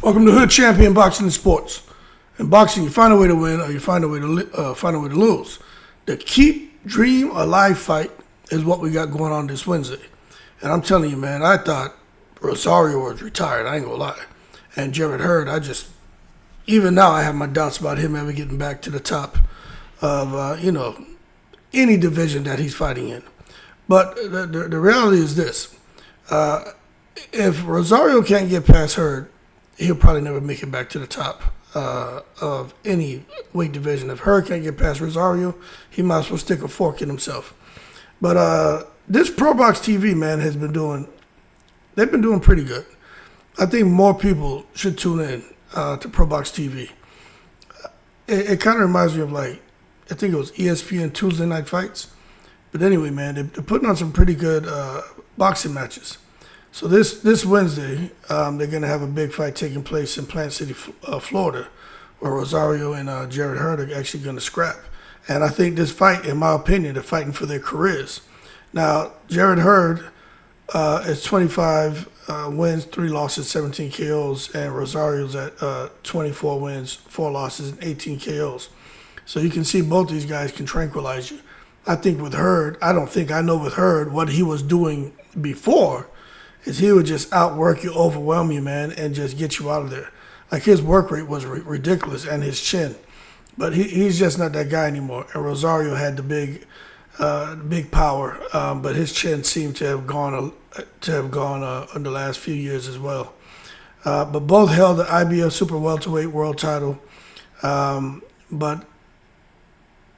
Welcome to Hood Champion Boxing and Sports. In boxing, you find a way to win or you find a way to lose. The keep dream alive fight is what we got going on this Wednesday. And I'm telling you, man, I thought Rosario was retired. I ain't gonna lie. And Hurd, even now I have my doubts about him ever getting back to the top of, any division that he's fighting in. But the reality is this. If Rosario can't get past Hurd, he'll probably never make it back to the top of any weight division. If Hurd can't get past Rosario, he might as well stick a fork in himself. But this Pro Box TV, man, they've been doing pretty good. I think more people should tune in to Pro Box TV. It kind of reminds me of I think it was ESPN Tuesday Night Fights. But anyway, man, they're putting on some pretty good boxing matches. So this Wednesday, they're going to have a big fight taking place in Plant City, Florida, where Rosario and Hurd are actually going to scrap. And I think this fight, in my opinion, they're fighting for their careers. Now, Hurd is 25 wins, 3 losses, 17 KOs, and Rosario's at 24 wins, 4 losses, and 18 KOs. So you can see both these guys can tranquilize you. I think with Hurd, I know with Hurd what he was doing before is he would just outwork you, overwhelm you, man, and just get you out of there. Like his work rate was ridiculous and his chin. But he's just not that guy anymore. And Rosario had the big power, but his chin seemed to have gone in the last few years as well. But both held the IBF Super Welterweight World Title, but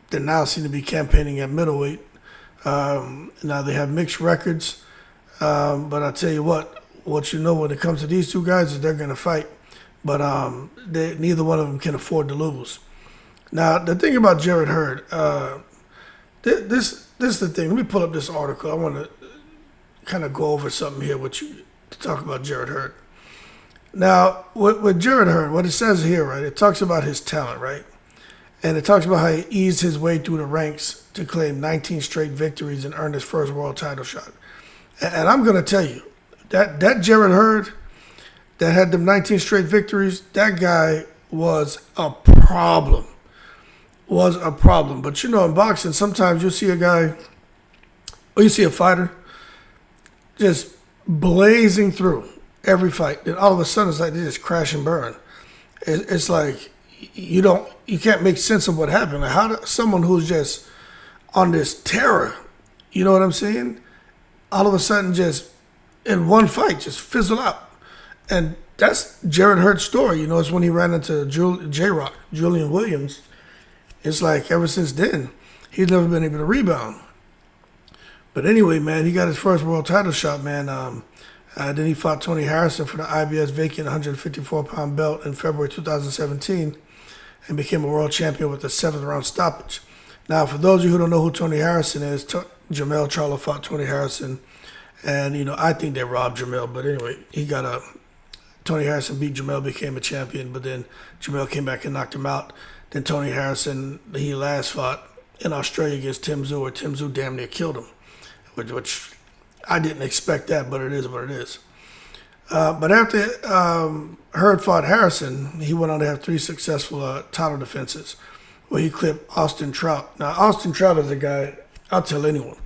they now seem to be campaigning at middleweight. Now they have mixed records, but I tell you what you know when it comes to these two guys is they're going to fight, but neither one of them can afford to lose. Now the thing about Hurd, this is the thing. Let me pull up this article. I want to kind of go over something here with you to talk about Hurd. Now with Hurd, what it says here, right? It talks about his talent, right? And it talks about how he eased his way through the ranks to claim 19 straight victories and earn his first world title shot. And I'm going to tell you, that Hurd that had them 19 straight victories, that guy was a problem. But in boxing, sometimes you see a guy, or you see a fighter just blazing through every fight. Then all of a sudden, it's like they just crash and burn. It's like you can't make sense of what happened. Like how does someone who's just on this terror, you know what I'm saying, all of a sudden just in one fight just fizzle out. And that's Hurd's story. It's when he ran into Julian Williams. It's like ever since then, he's never been able to rebound. But anyway, man, he got his first world title shot, man. Then he fought Tony Harrison for the IBS vacant 154-pound belt in February 2017 and became a world champion with a 7th-round stoppage. Now, for those of you who don't know who Tony Harrison is, Jamel Charlo fought Tony Harrison, and, I think they robbed Jamel. But anyway, Tony Harrison beat Jamel, became a champion, but then Jamel came back and knocked him out. Then Tony Harrison, he last fought in Australia against Tim Tszyu, where Tim Tszyu damn near killed him, which I didn't expect that, but it is what it is. But after Hurd fought Harrison, he went on to have 3 successful title defenses, where he clipped Austin Trout. Now, Austin Trout is a guy, I'll tell anyone,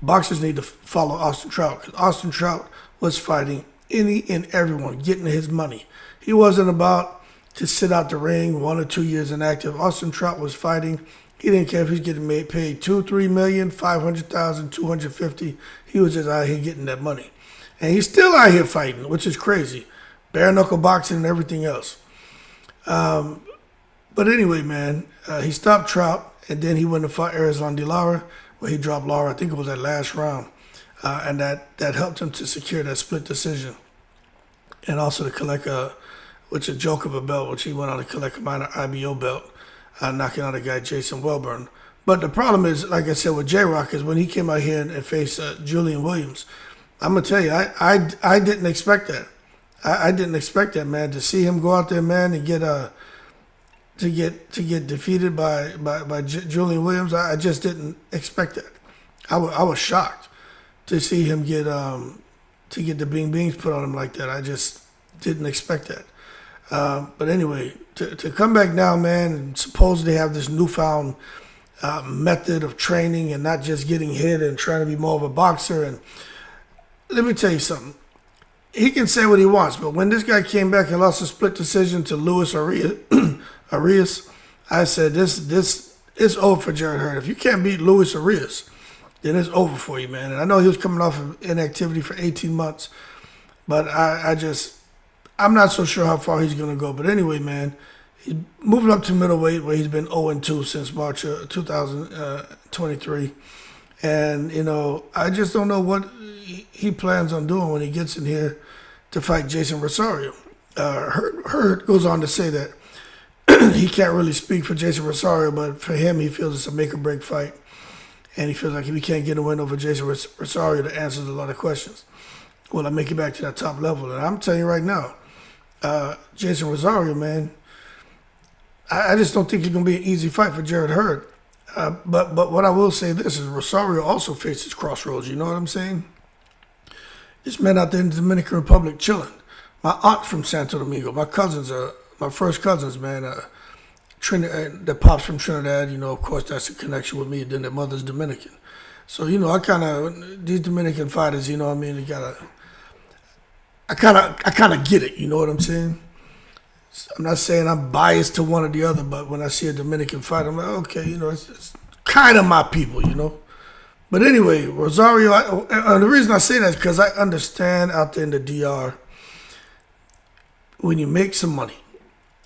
boxers need to follow Austin Trout, because Austin Trout was fighting any and everyone, getting his money. He wasn't about to sit out the ring 1 or 2 years inactive. Austin Trout was fighting. He didn't care if he's getting paid $2-3 million, $500,000, $250,000. He was just out here getting that money. And he's still out here fighting, which is crazy. Bare knuckle boxing and everything else. But anyway, man, he stopped Trout, and then he went and fought Arizona De Lara, where he dropped Lara. I think it was that last round. And that helped him to secure that split decision. And also to collect a joke of a belt, which he went on to collect a minor IBO belt, knocking out a guy, Jeison Welburn. But the problem is, like I said, with J-Rock, is when he came out here and faced Julian Williams, I'm going to tell you, I didn't expect that. I didn't expect that, man, to see him go out there, man, and get defeated by Julian Williams. I just didn't expect that. I was shocked to see him get the bing bings put on him like that. I just didn't expect that. But anyway, to come back now, man, and supposedly have this newfound method of training and not just getting hit and trying to be more of a boxer. And let me tell you something. He can say what he wants, but when this guy came back and lost a split decision to Luis Arias, I said, this is over for Jarrett Hurd. If you can't beat Luis Arias, then it's over for you, man. And I know he was coming off of inactivity for 18 months, but I'm not so sure how far he's going to go. But anyway, man, he's moving up to middleweight where he's been 0-2 since March of 2023. And, you know, I just don't know what he plans on doing when he gets in here to fight Jeison Rosario. Hurd goes on to say that he can't really speak for Jeison Rosario, but for him, he feels it's a make-or-break fight. And he feels like if he can't get a win over Jeison Rosario, that answers a lot of questions. Will I make it back to that top level? And I'm telling you right now, Jeison Rosario, man, I just don't think it's going to be an easy fight for Jarrett Hurd. But what I will say this is Rosario also faces crossroads. You know what I'm saying? This man out there in the Dominican Republic chilling. My aunt from Santo Domingo. My cousins are my first cousins, man. The pops from Trinidad. You know, of course, that's a connection with me. Then their mother's Dominican. So you know, I kind of these Dominican fighters. You know what I mean? I kind of get it. You know what I'm saying? I'm not saying I'm biased to one or the other, but when I see a Dominican fight, I'm like, okay, you know, it's kind of my people, you know. But anyway, Rosario, the reason I say that is because I understand out there in the DR, when you make some money,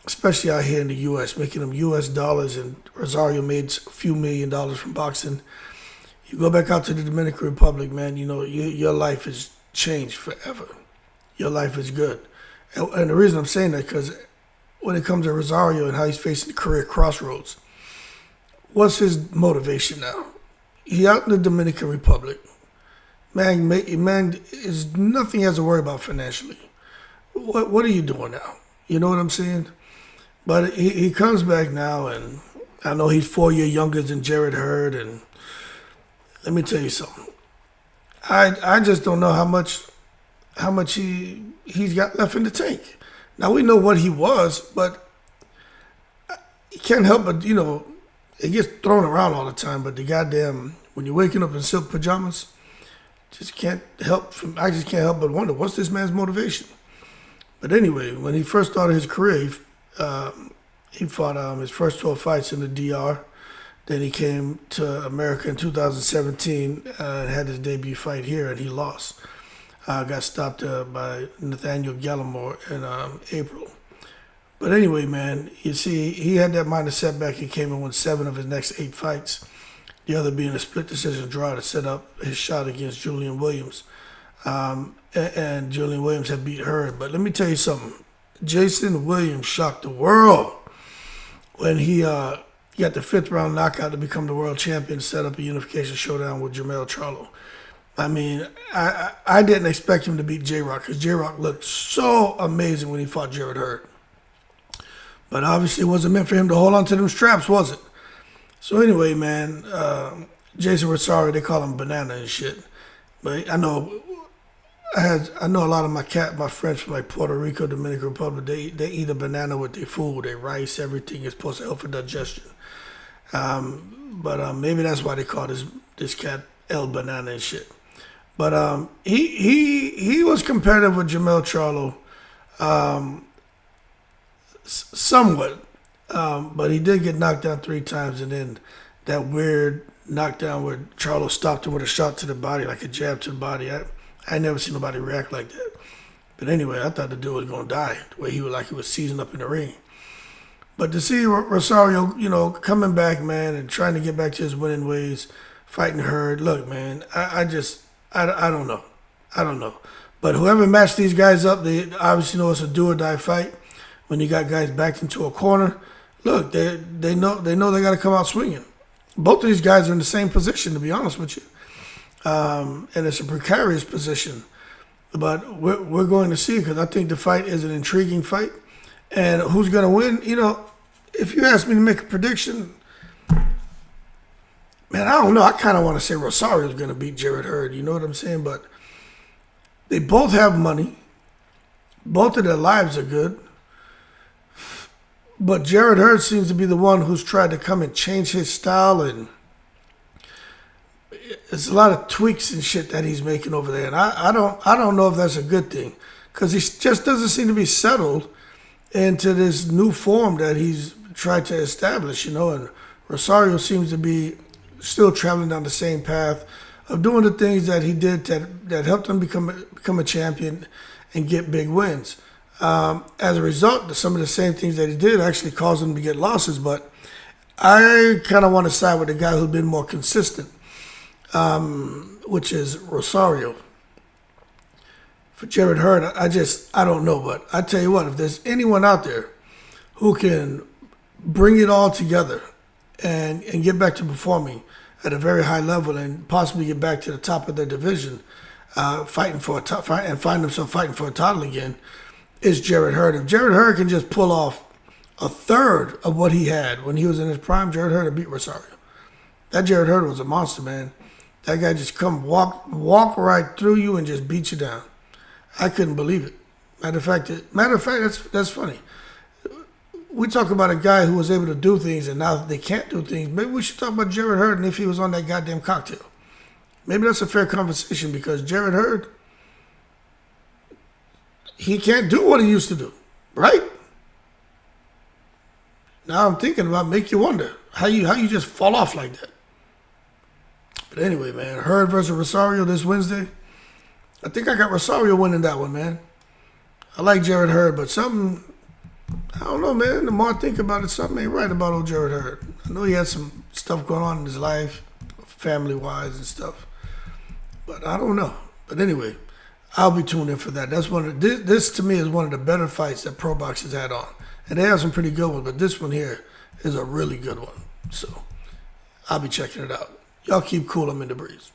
especially out here in the U.S., making them U.S. dollars, and Rosario made a few $1 million from boxing, you go back out to the Dominican Republic, man, you know, your life has changed forever. Your life is good. And the reason I'm saying that because when it comes to Rosario and how he's facing the career crossroads, what's his motivation now? He out in the Dominican Republic. Man, is nothing he has to worry about financially. What are you doing now? You know what I'm saying? But he comes back now, and I know he's 4 years younger than Jarrett Hurd, and let me tell you something. I just don't know how much he's got left in the tank. Now, we know what he was, but you can't help but, you know, it gets thrown around all the time, but the goddamn, when you're waking up in silk pajamas, I just can't help but wonder, what's this man's motivation? But anyway, when he first started his career, he fought his first 12 fights in the DR. Then he came to America in 2017 and had his debut fight here, and he lost. Got stopped by Nathaniel Gallimore in April. But anyway, man, you see, he had that minor setback. He came and won 7 of his next 8 fights, the other being a split decision draw to set up his shot against Julian Williams. And Julian Williams had beat Hurd. But let me tell you something. Jeison Williams shocked the world when he got the 5th round knockout to become the world champion, set up a unification showdown with Jermell Charlo. I mean, I didn't expect him to beat J-Rock because J-Rock looked so amazing when he fought Jarrett Hurd. But obviously it wasn't meant for him to hold on to them straps, was it? So anyway, man, Jeison Rosario, they call him Banana and shit. But I know a lot of my friends from like Puerto Rico, Dominican Republic, they eat a banana with their food, their rice, everything is supposed to help for digestion. But maybe that's why they call this cat El Banana and shit. But he was competitive with Jermell Charlo, somewhat, but he did get knocked down 3 times, and then that weird knockdown where Charlo stopped him with a shot to the body, like a jab to the body. I never seen nobody react like that. But anyway, I thought the dude was gonna die the way he was seasoned up in the ring. But to see Rosario, you know, coming back, man, and trying to get back to his winning ways, fighting Hurd. Look, man, I don't know. I don't know. But whoever matched these guys up, they obviously know it's a do or die fight. When you got guys backed into a corner, look, they know they got to come out swinging. Both of these guys are in the same position, to be honest with you, and it's a precarious position. But we're going to see, because I think the fight is an intriguing fight, and who's going to win? You know, if you ask me to make a prediction, man, I don't know. I kind of want to say Rosario's going to beat Jarrett Hurd. You know what I'm saying? But they both have money. Both of their lives are good. But Jared Hurd seems to be the one who's tried to come and change his style, and it's a lot of tweaks and shit that he's making over there. And I don't know if that's a good thing, because he just doesn't seem to be settled into this new form that he's tried to establish, And Rosario seems to be still traveling down the same path of doing the things that he did that helped him become a champion and get big wins. As a result, some of the same things that he did actually caused him to get losses. But I kind of want to side with the guy who's been more consistent, which is Rosario. For Jared Hurd, I don't know. But I tell you what, if there's anyone out there who can bring it all together and get back to performing at a very high level and possibly get back to the top of their division, fighting for and find himself fighting for a title again, is Jared Hurd. If Jared Hurd can just pull off a third of what he had when he was in his prime, Jared Hurd would beat Rosario. That Jared Hurd was a monster, man. That guy just walk right through you and just beat you down. I couldn't believe it. Matter of fact, that's funny. We talk about a guy who was able to do things and now they can't do things. Maybe we should talk about Jared Hurd and if he was on that goddamn cocktail. Maybe that's a fair conversation, because Jared Hurd, he can't do what he used to do, right? Now I'm thinking about, make you wonder how you just fall off like that. But anyway, man, Hurd versus Rosario this Wednesday. I think I got Rosario winning that one, man. I like Jared Hurd, but something, I don't know, man. The more I think about it, something ain't right about old Jared Hurd. I know he had some stuff going on in his life, family-wise and stuff, but I don't know. But anyway, I'll be tuned in for that. That's this to me is one of the better fights that Pro Boxing's had on. And they have some pretty good ones, but this one here is a really good one. So I'll be checking it out. Y'all keep cool. I'm in the breeze.